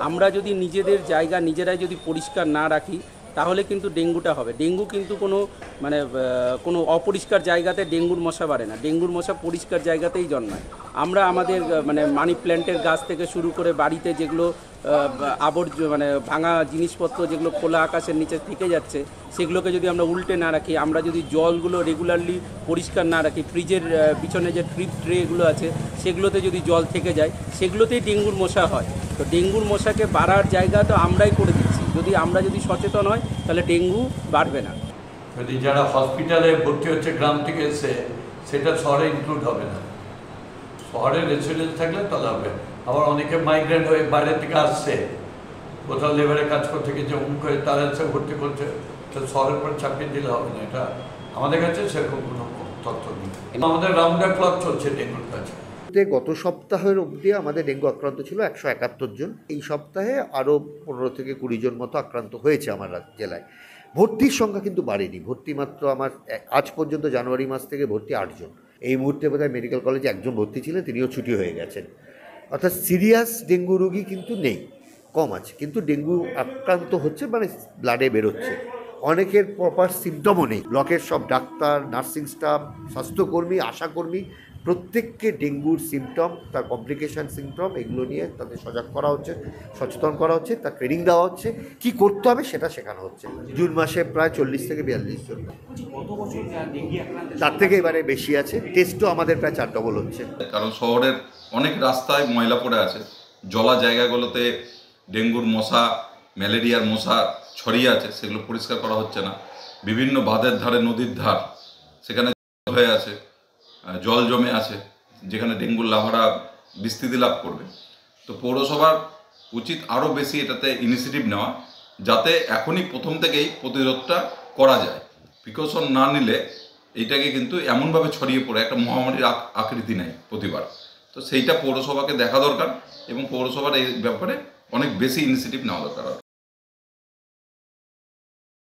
আমরা যদি নিজেদের জায়গা নিজেরাই যদি পরিষ্কার না রাখি তাহলে কিন্তু ডেঙ্গুটা হবে। ডেঙ্গু কিন্তু কোনো অপরিষ্কার জায়গাতে ডেঙ্গুর মশা বাড়ে না, ডেঙ্গুর মশা পরিষ্কার জায়গাতেই জন্মায়। আমরা আমাদের মানি প্ল্যান্টের গাছ থেকে শুরু করে বাড়িতে যেগুলো ভাঙা জিনিসপত্র যেগুলো খোলা আকাশের নিচে থেকে যাচ্ছে সেগুলোকে যদি আমরা উল্টে না রাখি, আমরা যদি জলগুলো রেগুলারলি পরিষ্কার না রাখি, ফ্রিজের পিছনে যে ট্রিপ ট্রেগুলো আছে সেগুলোতে যদি জল থেকে যায় সেগুলোতেই ডেঙ্গুর মশা হয়। তো ডেঙ্গুর মশাকে বাড়ার জায়গা তো আমরাই করে দিচ্ছি। আমরা যদি সচেতন হই তাহলে ডেঙ্গু বাড়বে না। যদি যারা হসপিটালে ভর্তি হচ্ছে গ্রাম থেকে এসে, সেটা শহরে ইনক্লুড হবে না। শহরে রেসিডেন্স থাকলে তাহলে হবে। আবার অনেকে মাইগ্রেন্ট হয়ে বাইরে থেকে আসছে, কোথাও লেবারে কাজ করতে গিয়ে অমুক করে তারা এসে ভর্তি করছে, তো শহরের পর চাপিয়ে দিলে হবে না। এটা আমাদের কাছে সেরকম কোনো তথ্য নেই। আমাদের রাউন্ড দ্য ক্লক চলছে ডেঙ্গুর কাছে। গত সপ্তাহের অবধি আমাদের ডেঙ্গু আক্রান্ত ছিল 171 জন। এই সপ্তাহে আরও 15 থেকে 20 জন মতো আক্রান্ত হয়েছে আমার জেলায়। ভর্তির সংখ্যা কিন্তু বাড়েনি। ভর্তি মাত্র আমার আজ পর্যন্ত জানুয়ারি মাস থেকে ভর্তি 8 জন। এই মুহূর্তে বোধহয় মেডিকেল কলেজে একজন ভর্তি ছিলেন, তিনিও ছুটি হয়ে গেছেন। অর্থাৎ সিরিয়াস ডেঙ্গু রোগী কিন্তু নেই, কম আছে। কিন্তু ডেঙ্গু আক্রান্ত হচ্ছে, ব্লাডে বেরোচ্ছে। অনেকের প্রপার সিমটমও নেই। ব্লকের সব ডাক্তার, নার্সিং স্টাফ, স্বাস্থ্যকর্মী, আশাকর্মী প্রত্যেককে ডেঙ্গুর সিমটম, তার কমপ্লিকেশান সিমটম, এগুলো নিয়ে তাদের সজাগ করা হচ্ছে, সচেতন করা হচ্ছে, তার ট্রেনিং দেওয়া হচ্ছে, কী করতে হবে সেটা শেখানো হচ্ছে। জুন মাসে প্রায় 40 থেকে 42 জন, তার থেকে এবারে বেশি আছে। টেস্টও আমাদের প্রায় 4 ডবল হচ্ছে। কারণ শহরের অনেক রাস্তায় ময়লা পড়ে আছে, জলা জায়গাগুলোতে ডেঙ্গুর মশা, ম্যালেরিয়ার মশা ছড়িয়ে আছে, সেগুলো পরিষ্কার করা হচ্ছে না। বিভিন্ন বাঁধের ধারে, নদীর ধার, সেখানে হয়ে আছে, জল জমে আছে, যেখানে ডেঙ্গুর লার্ভারা বিস্তৃতি লাভ করবে। তো পৌরসভার উচিত আরও বেশি এটাতে ইনিশিয়েটিভ নেওয়া, যাতে এখনই প্রথম থেকেই প্রতিরোধটা করা যায়। প্রিকশন না নিলে এইটাকে কিন্তু এমনভাবে ছড়িয়ে পড়ে একটা মহামারীর আকৃতি নেয় প্রতিবার। তো সেইটা পৌরসভাকে দেখা দরকার এবং পৌরসভার এই ব্যাপারে অনেক বেশি ইনিশিয়েটিভ নেওয়া দরকার।